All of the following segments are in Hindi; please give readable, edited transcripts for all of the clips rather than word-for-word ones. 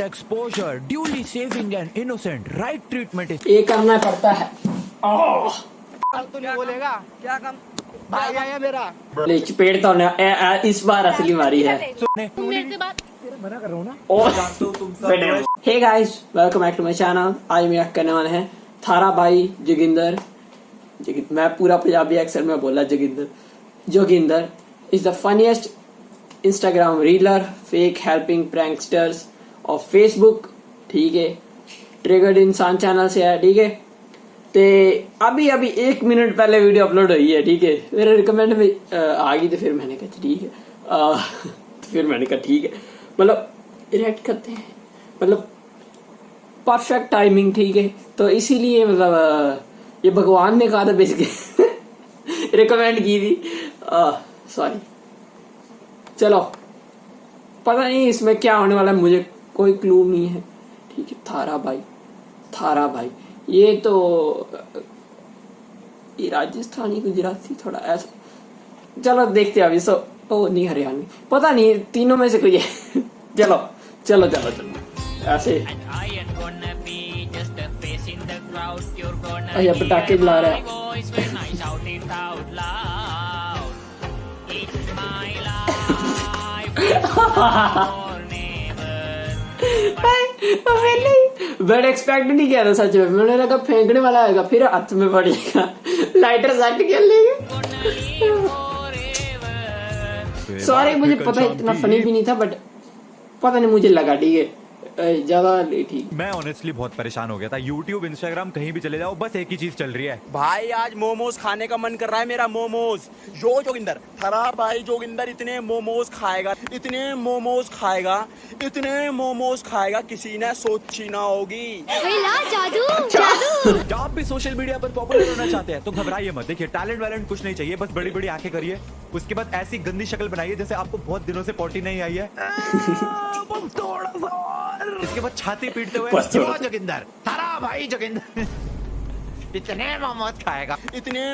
exposure, duly saving an innocent. Right treatment is. ये करना पड़ता है। तो नहीं बोलेगा क्या काम भाई आया मेरा ले चपेटता हूँ इस बार असली मारी है। मेरे से बात मना कर रहा हूँ ना। Hey guys, welcome back to my channel. आज मेरा करने वाला है थारा भाई जोगिंदर। मैं पूरा पंजाबी एक्सेंट में बोला Joginder is the funniest Instagram reeler, fake helping pranksters of Facebook. ठीक है, ट्रिगर्ड इंसान चैनल से है। ठीक है, ते अभी 1 मिनट पहले वीडियो अपलोड हुई है। ठीक है, मेरे रिकमेंड में आ गई तो फिर मैंने कहा ठीक है। तो फिर मैंने कहा ठीक है, मतलब रिएक्ट करते हैं, मतलब परफेक्ट टाइमिंग। ठीक है, तो इसीलिए मतलब ये भगवान ने कहा था बेसिकली रिकमेंड की थी। सॉरी, चलो पता नहीं इसमें क्या होने वाला है, मुझे कोई क्लू नहीं है। ठीक है, थारा भाई ये तो ये राजस्थानी गुजराती थोड़ा ऐसा। चलो देखते हैं अभी। नहीं हरियाणवी, पता नहीं, तीनों में से कोई है। चलो ऐसे। ये पटाखे बुला रहा है। मैंने एक्सपेक्ट नहीं किया था सच में। मैंने लगा फेंकने वाला आएगा, फिर हाथ में पड़ेगा। लाइटर सेट कर लेंगे। सॉरी, मुझे पता इतना फनी भी नहीं था, बट पता नहीं मुझे लगा। ठीक है, ज्यादा ठीक। मैं ऑनेस्टली बहुत परेशान हो गया था। YouTube, Instagram कहीं भी चले जाओ बस एक ही चीज चल रही है। भाई आज मोमोज खाने का मन कर रहा है मेरा। मोमोज जोगिंदर थारा भाई जोगिंदर इतने मोमोज खाएगा किसी ने सोची ना होगी। जादू आप भी सोशल मीडिया पर पॉपुलर होना चाहते हैं तो घबराइए मत। देखिए, टैलेंट कुछ नहीं चाहिए, बस बड़ी बड़ी आंखें करिए, उसके बाद ऐसी गंदी शक्ल बनाइए जैसे आपको बहुत दिनों से पोटी नहीं आई है। थोड़ा सा, इसके बाद छाती पीटते हुए जोगिंदर, थारा भाई जोगिंदर इतने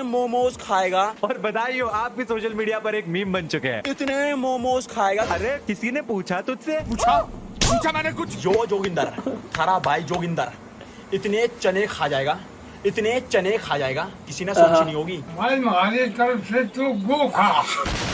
मोमोज खाएगा। और बधाइयो, आप भी सोशल मीडिया पर एक मीम बन चुके हैं। इतने मोमोज खाएगा। अरे किसी ने पूछा तुझसे? पूछा मैंने कुछ। जोगिंदर थारा भाई जोगिंदर इतने चने खा जाएगा किसी ने सोची नहीं होगी। भाई हमारी तरफ से तू गो खा।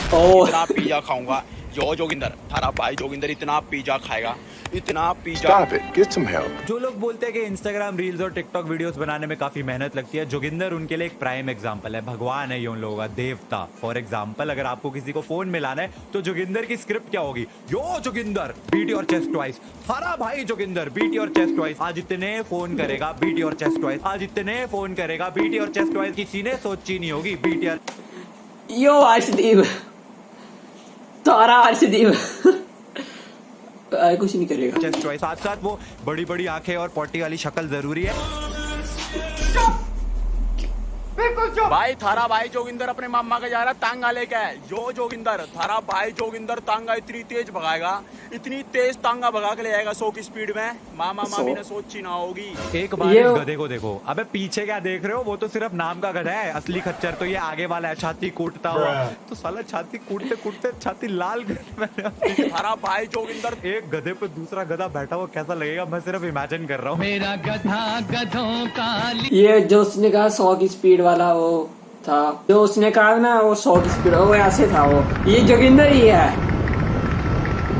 इतना पिज्जा खाऊंगा जोगिंदर थारा भाई जोगिंदर इतना पिज्जा खाएगा, इतना pizza. Stop it. Get some help. जो लोग बोलते हैं कि इंस्टाग्राम रील्स और टिकटॉक वीडियोस बनाने में काफी मेहनत लगती है, जोगिंदर उनके लिए एक प्राइम एग्जांपल है। भगवान है ये उन लोगों का, देवता। फॉर एग्जांपल, अगर आपको किसी को फोन मिलाना है तो जोगिंदर की स्क्रिप्ट क्या होगी? Yo Joginder beat your chest twice, थारा भाई Joginder beat your chest twice. आज इतने फोन करेगा, बीट योर चेस्ट ट्वाइस। आज इतने फोन करेगा, बीट योर चेस्ट ट्वाइस। किसी ने सोची नहीं होगी, बीट योर। यो अर्शदीप, तारा अर्शदीप कुछ नहीं करेगा। Chest twice. साथ साथ वो बड़ी बड़ी आंखें और पोटी वाली शक्ल जरूरी है। भाई थारा भाई जोगिंदर अपने मामा का जा रहा तांगा लेके है। जोगिंदर थारा भाई जोगिंदर तांगा इतनी तेज भगाएगा, इतनी तेज तांगा भगा के ले आएगा 100 की स्पीड में। मामा मामी ने सोची ना होगी। एक बार इस गधे को देखो। अबे पीछे क्या देख रहे हो? वो तो सिर्फ नाम का गधा है, असली खच्चर तो ये आगे वाला है, छाती कूटता हुआ। तो साला छाती कूटते छाती लाल थारा भाई जोगिंदर। एक गधे पे दूसरा गधा बैठा हुआ कैसा लगेगा, मैं सिर्फ इमेजिन कर रहा हूँ। मेरा गधा गधों का। ये जो उसने कहा 100 की स्पीड वाला वो था, जो उसने कहा ना वो 100 की स्पीड, वो ऐसे था। वो ये जोगिंदर ही है।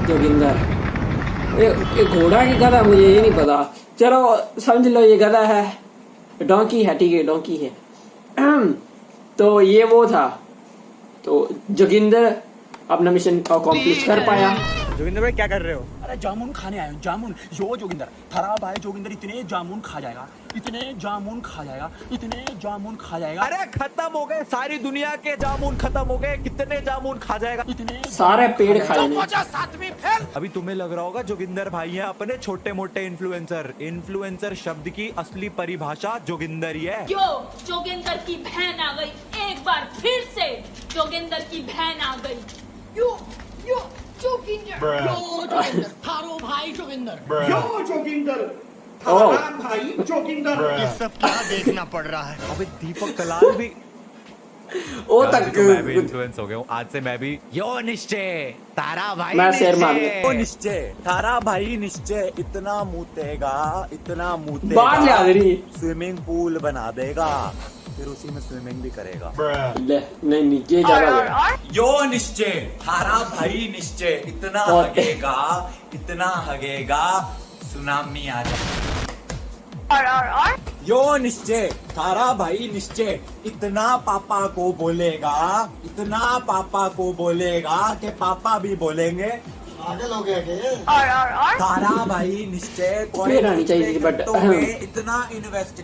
जोगिंदर ये घोड़ा की गधा, मुझे ये नहीं पता। चलो समझ लो ये गधा है, डोंकी है। ठीक है, डोंकी है। तो ये वो था, तो जोगिंदर अपना मिशन अकॉम्प्लिश कर पाया। जोगिंदर भाई क्या कर रहे हो? अरे जामुन खाने आए हूँ, जामुन। जोगिंदर थारा भाई जोगिंदर इतने जामुन खा जाएगा। अरे खत्म हो गए, सारी दुनिया के जामुन खत्म हो गए। कितने जामुन खा जाएगा? इतने सारे पेड़ खाए। अभी तुम्हें लग रहा होगा जोगिंदर भाई हैं अपने छोटे मोटे इन्फ्लुएंसर शब्द की असली परिभाषा जोगिंदर ही है। क्यों जोगिंदर की बहन आ गई, एक बार फिर से जोगिंदर की बहन आ गई। यो जोगिंदर थारो भाई जोगिंदर। भाई जोगिंदर। ये सब क्या देखना पड़ रहा है? अबे दीपक कलाल भी वो आज तक तो मैं भी इन्फ्लुएंस हो गया हूँ। आज से मैं भी यो निश्चय तारा भाई मैं शेर मार निश्चय। ओ निश्चय थारा भाई निश्चय इतना बाहर ले मूतेगा आ रही स्विमिंग पूल बना देगा फिर उसी में स्विमिंग भी करेगा। ले नहीं नीचे जाएगा यो निश्चय थारा भाई निश्चय इतना बहुत- हगेगा सुनामी आ जाए। यो निश्चय थारा भाई निश्चय इतना पापा को बोलेगा कि पापा भी बोलेंगे। पागल हो गया क्या? तारा भाई निश्चय फिर आनी चाहिए थी, but- क्रिप्टो में इतना इन्वेस्ट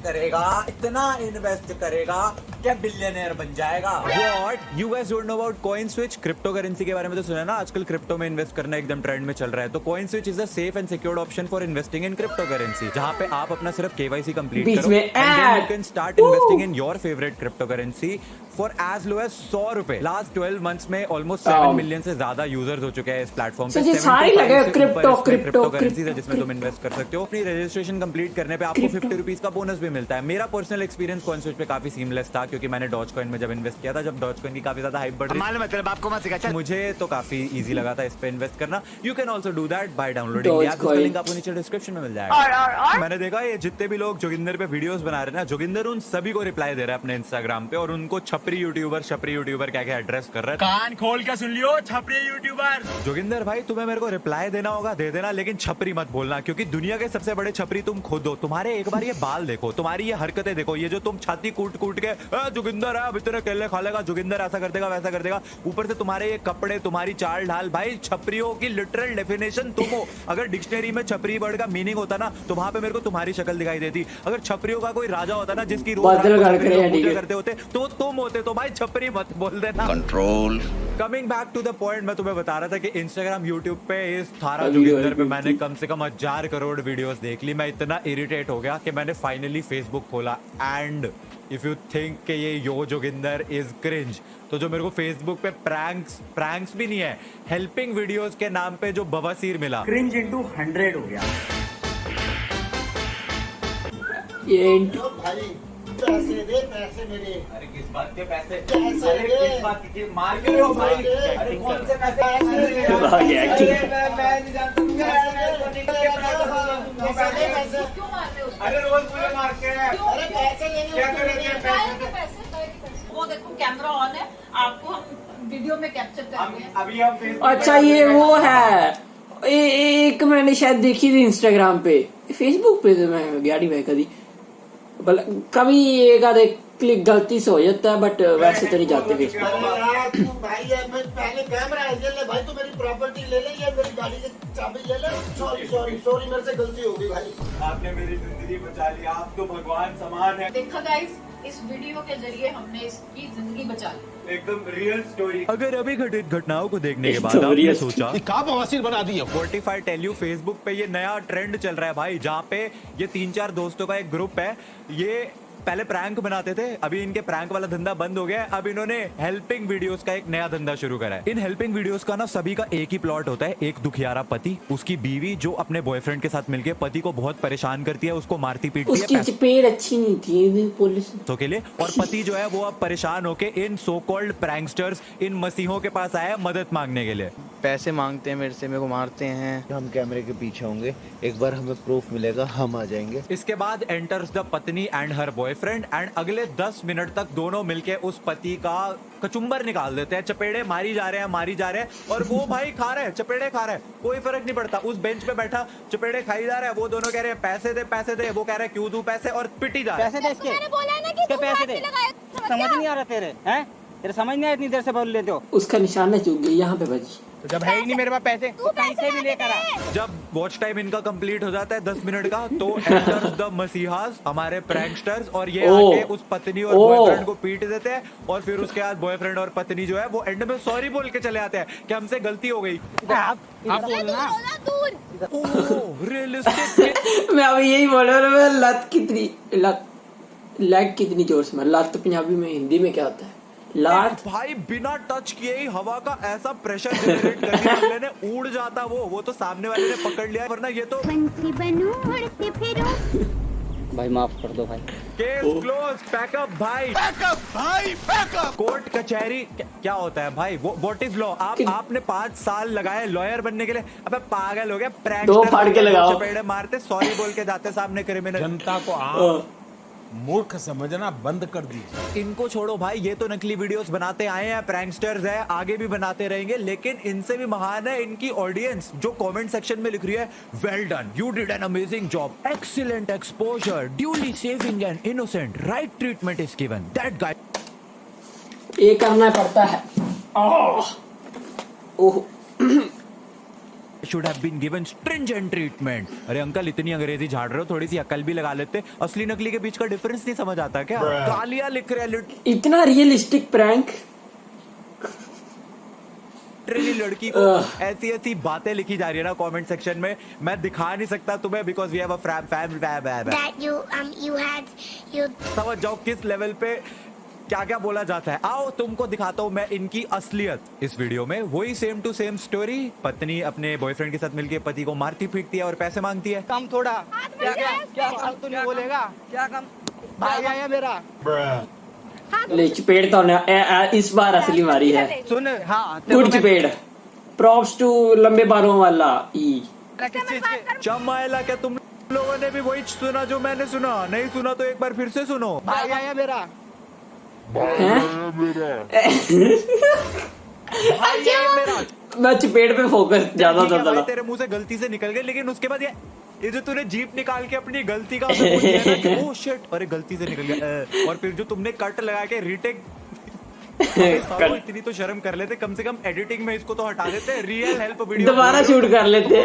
करेगा क्या बिलियनर बन जाएगा। What? You guys don't know about coin switch? Crypto currency के बारे में तो सुना है ना, आजकल क्रिप्टो में इन्वेस्ट करना एकदम ट्रेंड में चल रहा है। तो coin switch is a safe and secured option for investing in crypto currency, जहाँ पे आप अपना सिर्फ KYC कंप्लीट बीच करो में and then you ad. can start investing in your favorite cryptocurrency for as low as 100 रुपए। लास्ट 12 months में ऑलमोस्ट 7 मिलियन से ज्यादा यूजर्स हो चुके हैं इस प्लेटफॉर्म पे। So, ये सारे 75 लगे से crypto, ऊपर इसमें crypto, cryptocurrencies है जिसमें तुम crypto. इन्वेस्ट कर सकते हो। अपनी रजिस्ट्रेशन कंप्लीट करने पे आपको 50 रुपीज का बोनस भी मिलता है। मेरा पर्सनल एक्सपीरियंस कॉइन स्विच पे काफी सीमलेस था, क्योंकि मैंने डॉज कॉइन में जब इन्वेस्ट किया था, जब डॉज कॉइन की काफी ज्यादा हाइप बढ़ रही थी, मुझे तो काफी इजी लगा था इस पे इन्वेस्ट करना। You can also do that bye downloading the app, जिसका लिंक आपको नीचे डिस्क्रिप्शन में मिल जाएगा। मैंने देखा ये जितने भी लोग जोगिंदर पे वीडियोस बना रहे हैं ना, जोगिंदर उन सभी को रिप्लाई दे रहा है अपने इंस्टाग्राम पे, और उनको छपरी यूट्यूबर क्या क्या एड्रेस कर रहा है। कान खोल के सुन लियो छपरी यूट्यूबर। जोगिंदर भाई, तुम्हें मेरे को रिप्लाई देना होगा दे देना, लेकिन छपरी मत बोलना, क्योंकि दुनिया के सबसे बड़े छपरी तुम खुद हो। तुम्हारे एक बार ये बाल देखो, तुम्हारी ये हरकतें देखो, ये जो तुम छाती कूट कूट के जोगिंदर है अब इतने केले खा लेगा, जोगिंदर ऐसा कर देगा वैसा कर देगा, ऊपर से तुम्हारे ये कपड़े, तुम्हारी चाल ढाल, भाई छपरियों की लिटरल डेफिनेशन तुम हो। अगर डिक्शनरी में छपरी वर्ड का मीनिंग होता ना, तो वहां पे मेरे को तुम्हारी शक्ल दिखाई देती। अगर छपरियों का कोई राजा होता ना, जिसकी रोज रात बादल को गढ़ छपरी करे लोग हैं, ठीक पूजा है। करते होते, तो तुम होते। तो भाई छपरी मत बोल देना। Control. Coming back to the point, मैं तुम्हें बता रहा था कि इंस्टाग्राम यूट्यूब पे इस थारा वीडियो जोगिंदर पे है, मैंने कम से कम 1000 करोड़ वीडियोस देख ली। मैं इतना इरिटेट हो गया कि मैंने फाइनली फेसबुक खोला। एंड इफ यू थिंक कि ये यो जोगिंदर इज क्रिंज, तो जो मेरे को फेसबुक पे प्रैंक्स भी नहीं है, हेल्पिंग वीडियोस के नाम पे जो बवासीर मिला, क्रिंज इंटू 100 हो गया। ये भाई पैसे दे, पैसे मेरे। अरे किस बात के पैसे? पैसे अरे दे। किस बात के? मार के लो भाई। अरे कौन से पैसे? भाग गया, अरे ठीक। मैं नहीं जानता। पैसे। क्यों मार रहे हो उसको? अरे रोज मुझे मार के। क्यों? अरे पैसे लेने क्या उसको करेंगे? मेरे। काय के पैसे? काय के पैसे? वो देखो कैमरा ऑन है, आपको हम वीडियो में कैप्चर करेंगे। अभी हम Facebook अच्छा, पे- ये वो है एक मैंने शायद देखी थी इंस्टाग्राम पे, फेसबुक पे तो मैं गाड़ी में कभी कभी एक आधे क्लिक गलती से हो जाता है, बट वैसे तो नहीं जाते फेसबुक। अरे यार तू भाई है, मैं पहले कैमरा है, ये ले भाई, तू मेरी प्रॉपर्टी ले ले, ये मेरी गाड़ी की चाबी ले ले। सॉरी मेरे से गलती हो गई भाई। आपने मेरी जिंदगी बचा ली। आप तो भगवान समान है। देखा गाइस, इस वीडियो के जरिए हमने इसकी जिंदगी बचा ली। एकदम रियल स्टोरी। अगर अभी घटित घटनाओं को देखने के एक बाद तो आपने real सोचा का बवासीर बना दी है। What if I tell you, Facebook पे ये नया ट्रेंड चल रहा है भाई, जहाँ पे ये 3-4 दोस्तों का एक ग्रुप है। ये पहले प्रैंक बनाते थे, अभी इनके प्रैंक वाला धंधा बंद हो गया है। अब इन्होंने हेल्पिंग वीडियोस का एक नया धंधा शुरू करा है। इन हेल्पिंग वीडियोस का ना सभी का एक ही प्लॉट होता है। एक दुखियारा पति, उसकी बीवी जो अपने बॉयफ्रेंड के साथ मिलके पति को बहुत परेशान करती है, उसको मारती पीटती है उसकी चपेट अच्छी नहीं थी पुलिस। पैसों के लिए, और पति जो है वो अब परेशान होके इन सो कॉल्ड प्रैंकस्टर्स, इन मसीहों के पास आया है मदद मांगने के लिए। पैसे मांगते हैं मेरे को मारते हैं। हम कैमरे के पीछे होंगे, एक बार हमें प्रूफ मिलेगा हम आ जाएंगे। इसके बाद एंटर्स द पत्नी एंड हर बॉयफ्रेंड, एंड अगले 10 मिनट तक दोनों मिलके उस पति का कचुम्बर निकाल देते हैं। चपेड़े मारी जा रहे हैं, और वो भाई खा रहे हैं, चपेड़े खा रहे हैं, कोई फर्क नहीं पड़ता। उस बेंच पे बैठा चपेड़े खाई जा रहा है, वो दोनों कह रहे हैं पैसे दे, वो कह रहे हैं क्यों दूं पैसे, और पिटी जा रहा है। पैसे दे इसके। मैंने बोला है ना कि पैसे दे। समझ नहीं आ रहा तेरे, हैं? तेरे समझ नहीं आया, इतनी देर से बोल लेते हो। उसका निशाना चूक गया यहाँ पे बजी। तो जब है ही नहीं मेरे पास पैसे, तो कहीं से भी लेकर आ। जब वॉच टाइम इनका कंप्लीट हो जाता है 10 मिनट का, तो एंटर्स द मसीहास, हमारे प्रैंकस्टर्स, और ये आके उस पत्नी और बॉयफ्रेंड को पीट देते हैं। और फिर उसके बाद बॉयफ्रेंड और पत्नी जो है वो एंड में सॉरी बोल के चले आते हैं कि हमसे गलती हो गई। आप बोलना। रियलिस्टिक। मैं अभी यही बोल रहा हूँ, लत कितनी जोर से मार। लत तो पंजाबी में, हिंदी में क्या होता है? लात। भाई बिना टच किए ही हवा का ऐसा प्रेशर जनरेट कर दिया अगले ने, उड़ जाता वो तो सामने वाले ने पकड़ लिया, वरना ये तो भाई माफ कर दो भाई। केस क्लोज, पैकअप भाई, पैकअप। कोर्ट कचहरी क्या होता है भाई? वो व्हाट इज लॉ? आपने 5 साल लगाए लॉयर बनने के लिए। अबे पागल हो गया? प्रैंक 2 फाड़ के लगाओ। चपेड़े मारते, सॉरी बोल के जाते सामने क्रिमिनल। जनता को आप मूर्ख समझना बंद कर दीजिए। इनको छोड़ो भाई, ये तो नकली वीडियोस बनाते आए हैं, प्रैंकस्टर्स हैं, आगे भी बनाते रहेंगे। लेकिन इनसे भी महान है इनकी ऑडियंस, जो कमेंट सेक्शन में लिख रही है, well done, you did an amazing job, excellent exposure, duly saving an innocent, right treatment is given, that guy. ये करना पड़ता है। ओह should have been given stringent treatment। अरे अंकल, इतनी अंग्रेजी झाड़ रहे हो, थोड़ी सी अकल भी लगा लेते। असली नकली के बीच का डिफरेंस नहीं समझ आता क्या? गालियां लिख रहे हैं इतना रियलिस्टिक प्रैंक। लिटरली लड़की को ऐसी ऐसी बातें लिखी जा रही है ना कमेंट सेक्शन में, मैं दिखा नहीं सकता तुम्हें, because we have a family. समझ जाओ किस लेवल पे क्या क्या बोला जाता है। आओ तुमको दिखाता हूँ मैं इनकी असलियत। इस वीडियो में वही सेम टू सेम स्टोरी। पत्नी अपने बॉयफ्रेंड के साथ मिलके पति को मारती पीटती है और पैसे मांगती है। काम थोड़ा क्या क्या क्या फालतू नहीं बोलेगा? क्या काम? भाई आया मेरा। ले चपेड़ तो इस बार असली मारी है। सुन, हाँ गुड चपेड़। प्रॉप्स टू लंबे बालों वाला ई। किस चीज के? चमायला, क्या तुम लोगों ने भी वही सुना जो मैंने सुना? नहीं सुना तो एक बार फिर से सुनो। भाई आया मेरा। मैं चपेड़ पे फोकस ज्यादा ठीक है था। भाई, तेरे मुंह से गलती से निकल गए, लेकिन उसके बाद ये जो तूने जीप निकाल के अपनी गलती का ओह शिट, अरे गलती से निकल गया। और फिर जो तुमने कट लगा के रीटेक, इतनी तो शर्म कर लेते, कम से कम एडिटिंग में इसको तो हटा देते, रियल हेल्प वीडियो दोबारा शूट कर लेते,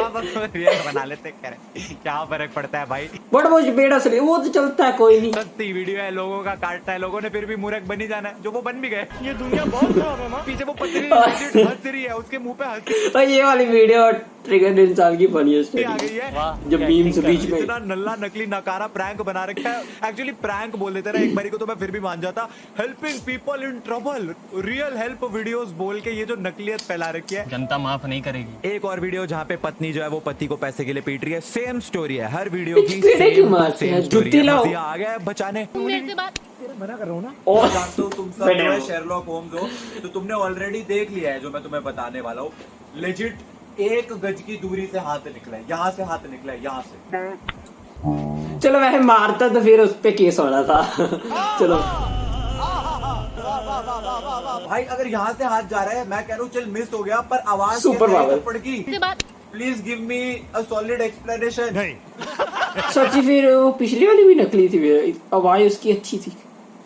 रियल बना लेते। क्या फर्क पड़ता है भाई? बट वो चपेड़ असली, वो तो चलता है, कोई नहीं। सस्ती वीडियो है, लोगों का काटता है, लोगों ने फिर भी मूर्ख बन ही जाना है, जो वो बन भी गए। ये दुनिया बहुत खराब है मां। पीछे वो पत्नी हंस रही है, उसके मुंह पे हंसी। तो ये वाली वीडियो ट्रिगर इंसान की फनीएस्ट आ गई है, जब मीम्स बीच में इतना नल्ला नकली नकारा प्रैंक बना रखा है। एक्चुअली प्रैंक बोल देते ना एक बारी को तो मैं फिर भी मान जाता। Helping people in trouble, real help videos बोल के ये जो नकलियत फैला रखी है, जनता माफ नहीं करेगी। एक और वीडियो जहाँ पे पत्नी जो है वो पति को पैसे के लिए पीट रही है, सेम स्टोरी है हर वीडियो की, सेम स्टोरी है। आ गया है बचाने। मना कर रहा हूँ ना, और जानते हो तुम सब शेरलॉक होम्स हो, तो तुमने ऑलरेडी देख लिया है जो मैं तुम्हें बताने वाला हूँ। लेजिट 1 गज की दूरी से हाथ निकला है, यहाँ से हाथ निकला है, यहाँ से। चलो वैसे मारता तो फिर उस पे केस होना था। चलो भाई, अगर यहाँ से हाथ जा रहा है, मैं कह रहा हूँ चल मिस हो गया, पर आवाज सुपर पावर पड़की। Please give me a solid explanation. नहीं सच्ची, फिर वो पिछली वाली भी नकली थी, आवाज उसकी अच्छी थी।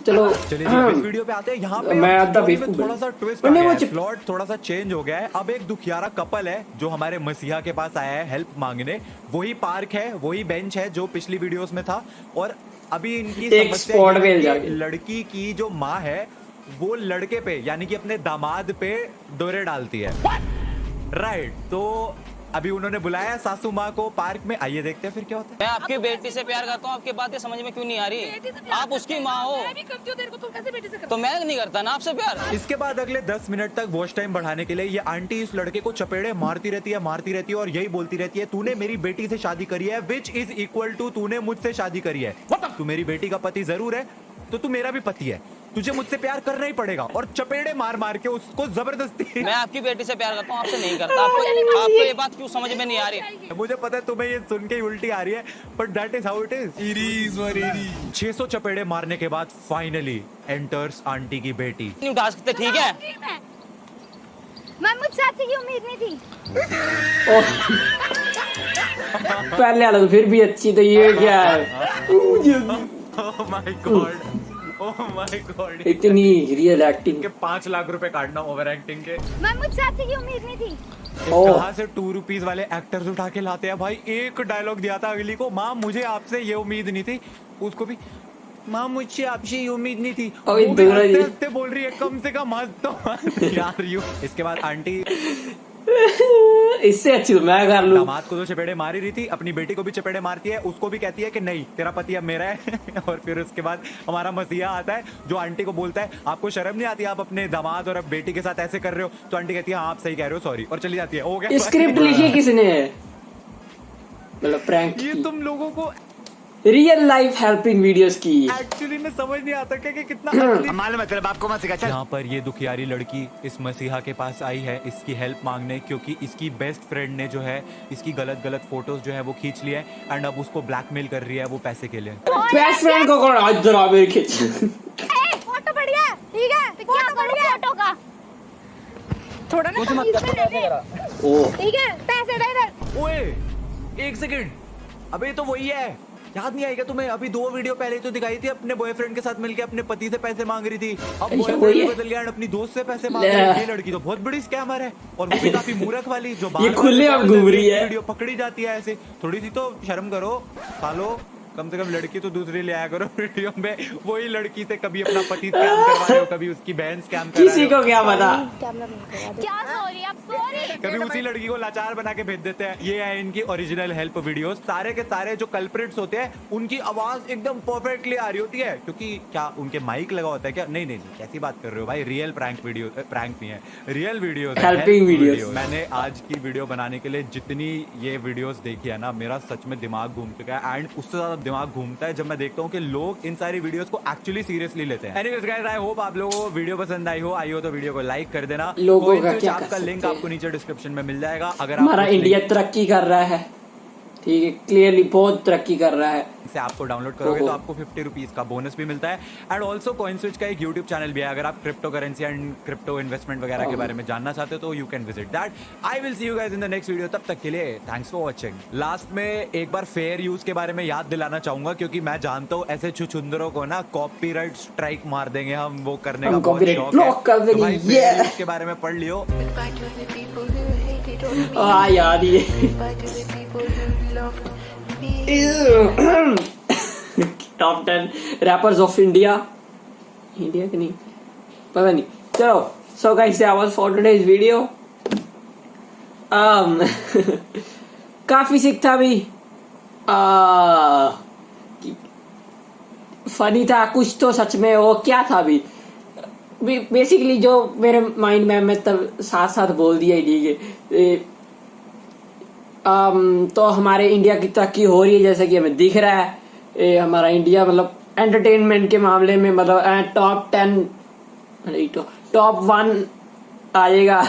चलो चलिए इस वीडियो पे आते हैं। यहाँ पे मैं आधा थोड़ा सा ट्विस्ट आ गया है, प्लॉट थोड़ा सा चेंज हो गया है। अब एक दुखियारा कपल है जो हमारे मसीहा के पास आया है हेल्प मांगने। वही पार्क है, वही बेंच है जो पिछली वीडियोस में था। और अभी इनकी समस्या लड़की की जो माँ है वो लड़के पे यानी कि अपने दामाद पे डोरे डालती है, राइट। तो अभी उन्होंने बुलाया सासू माँ को पार्क में, आइए देखते हैं फिर क्या होता है। मैं आपकी बेटी से प्यार करता हूँ, आपकी बातें समझ में क्यों नहीं आ रही? आप उसकी माँ हो, तो मैं नहीं करता ना आपसे प्यार। इसके बाद अगले 10 मिनट तक वॉच टाइम बढ़ाने के लिए ये आंटी इस लड़के को चपेड़े मारती रहती है और यही बोलती रहती है, तूने मेरी बेटी से शादी करी है, विच इज इक्वल टू तूने मुझसे शादी करी है। तू मेरी बेटी का पति जरूर है, तो तू मेरा भी पति है, तुझे मुझसे प्यार करना ही पड़ेगा। और चपेड़े मार मार के उसको जबरदस्ती। मैं आपकी बेटी से प्यार करता हूँ, आपसे नहीं करता। आपको ये बात क्यों समझ में नहीं आ रही? मुझे पता है तुम्हें ये सुन के ही उल्टी आ रही है, but that is how it is. 600 चपेड़े मारने के बाद फाइनली एंटर्स आंटी की बेटी। नहीं उठा सकते, ठीक है? मैं मुझसे अच्छी की उम्मीद नहीं थी। पहले वाला तो फिर भी अच्छी, तो ये क्या है? Oh my God, oh my God, इतनी रियल एक्टिंग के 5 लाख रुपए काटना ओवर एक्टिंग के। मैं मुझसे अच्छी की उम्मीद नहीं थी। कहाँ से 2 रुपीज वाले एक्टर्स उठा के लाते हैं भाई। एक डायलॉग दिया था अगली को, माँ मुझे आपसे ये उम्मीद नहीं थी, उसको भी माँ मुझसे आपसे ये उम्मीद नहीं थी, वो भी हंसते बोल रही है, कम से कम हंस तो यार यू। इसके बाद आंटी इससे अच्छी तो मैं कर लूं। दामाद को तो चपेड़े मार ही रही थी, अपनी बेटी को भी चपेड़े मारती है, उसको भी कहती है कि नहीं तेरा पति अब मेरा है। और फिर उसके बाद हमारा मसीहा आता है जो आंटी को बोलता है, आपको शर्म नहीं आती, आप अपने दामाद और अब बेटी के साथ ऐसे कर रहे हो? तो आंटी कहती है हाँ आप सही कह रहे हो, सॉरी, और चली जाती है। हो गया। स्क्रिप्ट लिखी किसने? मतलब प्रैंक ये तुम लोगों को रियल लाइफ हेल्पिंग वीडियोस की। एक्चुअली में समझ नहीं आता क्या कि कितना मालूम है तेरे बाप को मत सिखा चल। यहाँ पर ये दुखियारी लड़की इस मसीहा के पास आई है इसकी हेल्प मांगने, क्योंकि इसकी बेस्ट फ्रेंड ने जो है इसकी गलत फोटोज जो है वो खींच लिए एंड अब उसको ब्लैकमेल कर रही है वो पैसे के लिए। बेस्ट फ्रेंड को कौन आज जरा मेरे खींच। फोटो बढ़िया है, ठीक है तो क्या करूं फोटो का? थोड़ा ना तमीज से रहने। ओ ठीक है पैसे दे इधर। ओए एक सेकंड, अबे तो वही है, याद नहीं आएगा तुम्हें? अभी 2 वीडियो पहले तो दिखाई थी, अपने बॉयफ्रेंड के साथ मिलके अपने पति से पैसे मांग रही थी, अब बॉयफ्रेंड बदल गया अपनी दोस्त से पैसे मांग रही है। ये लड़की तो बहुत बड़ी स्कैमर है और वो भी काफी मूर्ख वाली, जो ये खुले अब घूम रही है। वीडियो पकड़ी जाती है ऐसे। थोड़ी सी तो शर्म करो सालो, कम से कम लड़की तो दूसरी ले आया करो वीडियो में। वही लड़की से कभी अपना पति स्कैम करवा रहे हो, कभी उसकी बहन स्कैम कर रहे हो। किसी को क्या पता। क्या सॉरी अब सॉरी। कभी उसी लड़की को लाचार बना के भेज देते हैं। ये है इनकी ओरिजिनल हेल्प वीडियोस। सारे के सारे जो कल्प्रिट्स होते हैं उनकी आवाज एकदम परफेक्टली आ रही होती है, क्योंकि क्या उनके माइक लगा होता है क्या? नहीं नहीं नहीं, कैसी बात कर रहे हो भाई, रियल प्रैंक वीडियो, प्रैंक नहीं है, रियल वीडियोस, हेल्पिंग वीडियोस। मैंने आज की वीडियो बनाने के लिए जितनी ये वीडियोस देखी है ना, मेरा सच में दिमाग घूम चुका है एंड उससे ज्यादा दिमाग घूमता है जब मैं देखता हूँ कि लोग इन सारी वीडियोस को एक्चुअली सीरियसली लेते हैं। एनीवेज गाइस, आई होप आप लोगों को वीडियो पसंद आई हो तो वीडियो को लाइक कर देना। लोगों का क्या आपका लिंक आपको नीचे डिस्क्रिप्शन में मिल जाएगा। अगर हमारा इंडिया तरक्की कर रहा है, ठीक है, क्लियरली बहुत तरक्की कर रहा है। से आपको डाउनलोड करोगे तो आपको 50 रुपीज का बोनस भी मिलता है एंड ऑल्सो कॉइनस्विच का एक यूट्यूब चैनल भी है। अगर आप crypto currency and crypto investment वगैरह के बारे में जानना चाहते हो तो you can visit that. I will see you guys in the next video, तब तक के लिए थैंक्स फॉर वॉचिंग। लास्ट में एक बार फेयर यूज के बारे में याद दिलाना चाहूंगा, क्योंकि मैं जानता हूँ ऐसे छुछुंदरों को ना कॉपीराइट स्ट्राइक मार देंगे हम, वो करने का बहुत शौक है। तो भाई फेयर यूज के बारे में पढ़ लियो। यार ये टॉप 10 रैपर्स ऑफ इंडिया के नहीं पता नहीं। चलो, so guys that was for today's video. काफी सीखता भी, फनी था कुछ तो, सच में वो क्या था भी बेसिकली जो मेरे माइंड में मैं तब साथ साथ बोल दिया ही, ठीक है। तो हमारे इंडिया की तरक्की हो रही है जैसे कि हमें दिख रहा है। हमारा इंडिया मतलब एंटरटेनमेंट के मामले में मतलब टॉप 10 टॉप 1 आएगा।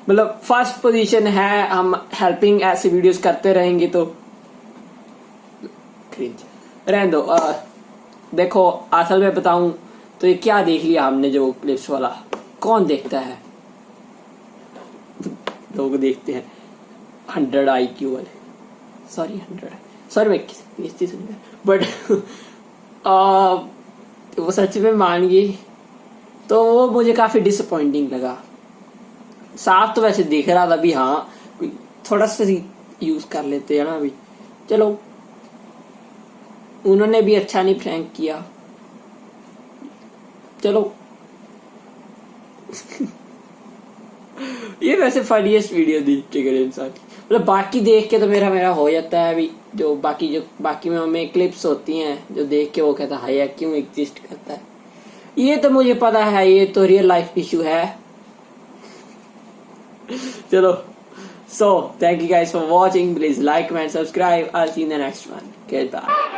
मतलब फर्स्ट पोजीशन है। हम हेल्पिंग ऐसी वीडियोस करते रहेंगे तो रहने दो। देखो असल में बताऊं तो ये क्या देख लिया हमने, जो क्लिप्स वाला कौन देखता है? लोग देखते हैं 100 IQ वाले, सॉरी 100 मैं किसी सुन, बट वो सच में मान गई तो वो मुझे काफी डिसअपॉइंटिंग लगा। साफ तो वैसे दिख रहा था भी, हाँ थोड़ा सा यूज कर लेते हैं ना अभी। चलो, उन्होंने भी अच्छा नहीं प्रैंक किया, चलो। ये वैसे फनीएस्ट वीडियो दी ट्रिगर इंसान की। मतलब बाकी देख के तो मेरा हो जाता है अभी, जो बाकी में हमें क्लिप्स होती हैं जो देख के वो कहता है यार क्यों एग्जिस्ट करता है। ये तो मुझे पता है, ये तो रियल लाइफ इशू है। चलो, so thank you guys for watching. Please like, comment, subscribe. I'll see you in the next one. Goodbye.